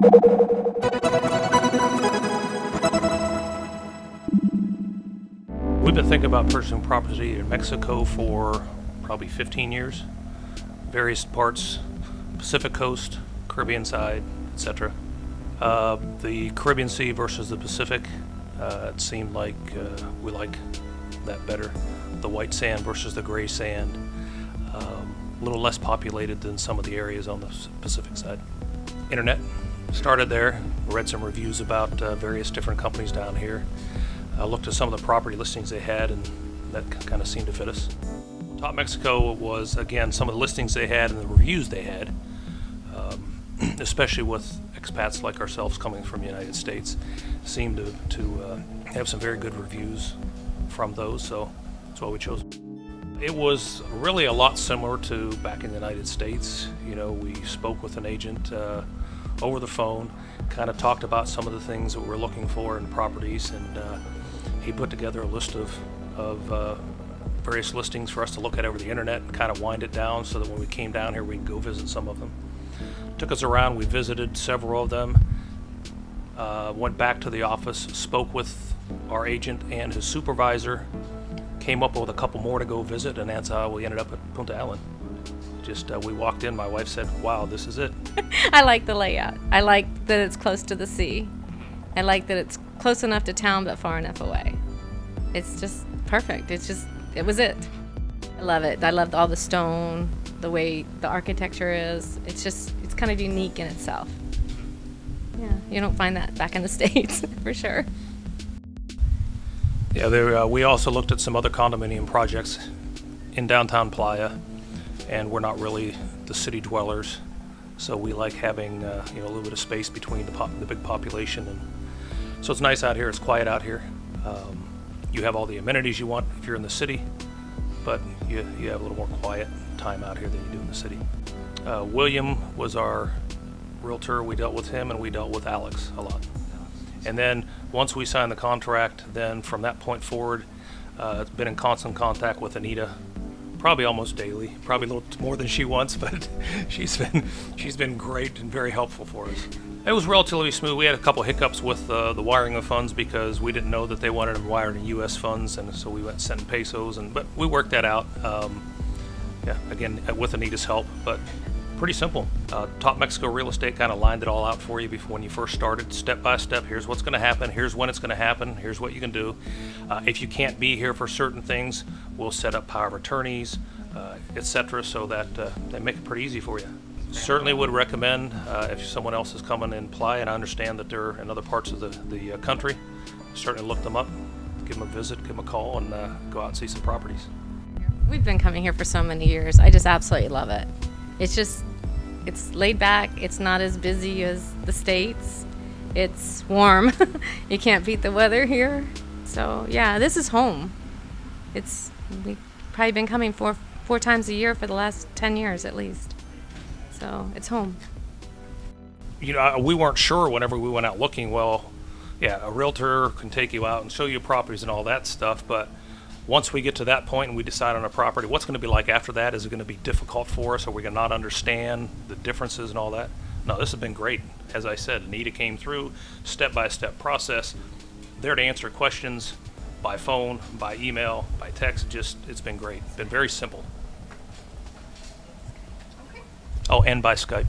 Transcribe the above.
We've been thinking about purchasing property in Mexico for probably 15 years. Various parts, Pacific coast, Caribbean side, etc. The Caribbean Sea versus the Pacific, it seemed like we like that better. The white sand versus the gray sand, a little less populated than some of the areas on the Pacific side. Internet, started there, read some reviews about various different companies down here. Looked at some of the property listings they had, and that kind of seemed to fit us. Top Mexico was, again, some of the listings they had and the reviews they had, especially with expats like ourselves coming from the United States, seemed to have some very good reviews from those, so that's why we chose. It was really a lot similar to back in the United States. You know, we spoke with an agent over the phone, kind of talked about some of the things that we're looking for in properties, and he put together a list of various listings for us to look at over the internet and kind of wind it down so that when we came down here we could go visit some of them. Took us around, we visited several of them, went back to the office, spoke with our agent and his supervisor, came up with a couple more to go visit, and that's how we ended up at Punta Allen. Just we walked in, my wife said, "Wow, this is it." I like the layout. I like that it's close to the sea. I like that it's close enough to town but far enough away. It's just perfect. It was it. I love it. I love all the stone, the way the architecture is. It's kind of unique in itself. Yeah, you don't find that back in the States, for sure. Yeah, we also looked at some other condominium projects in downtown Playa, and we're not really the city dwellers, so we like having a little bit of space between the big population, and so it's nice out here. It's quiet out here. You have all the amenities you want if you're in the city, but you have a little more quiet time out here than you do in the city. William was our realtor. We dealt with him, and we dealt with Alex a lot. And then once we signed the contract, then from that point forward, been in constant contact with Anita, probably almost daily, probably a little more than she wants, but she's been great and very helpful for us. It was relatively smooth. We had a couple hiccups with the wiring of funds because we didn't know that they wanted them wired in U.S. funds, and so we went sent in pesos, but we worked that out. Yeah, again with Anita's help, but pretty simple. Top Mexico Real Estate kind of lined it all out for you before when you first started, step by step. Here's what's going to happen. Here's when it's going to happen. Here's what you can do. If you can't be here for certain things, we'll set up power of attorneys, etc., so that they make it pretty easy for you. Certainly would recommend if someone else is coming in Playa, and I understand that they're in other parts of the country, certainly look them up, give them a visit, give them a call, and go out and see some properties. We've been coming here for so many years. I just absolutely love it. It's laid back. It's not as busy as the States. It's warm. You can't beat the weather here. So yeah, this is home. We've probably been coming four times a year for the last 10 years at least. So it's home. You know, we weren't sure whenever we went out looking. Well, yeah, a realtor can take you out and show you properties and all that stuff, but once we get to that point and we decide on a property, what's going to be like after that? Is it going to be difficult for us? Are we going to not understand the differences and all that? No, this has been great. As I said, Anita came through, step-by-step process, there to answer questions by phone, by email, by text. It's been great. Been very simple. Oh, and by Skype.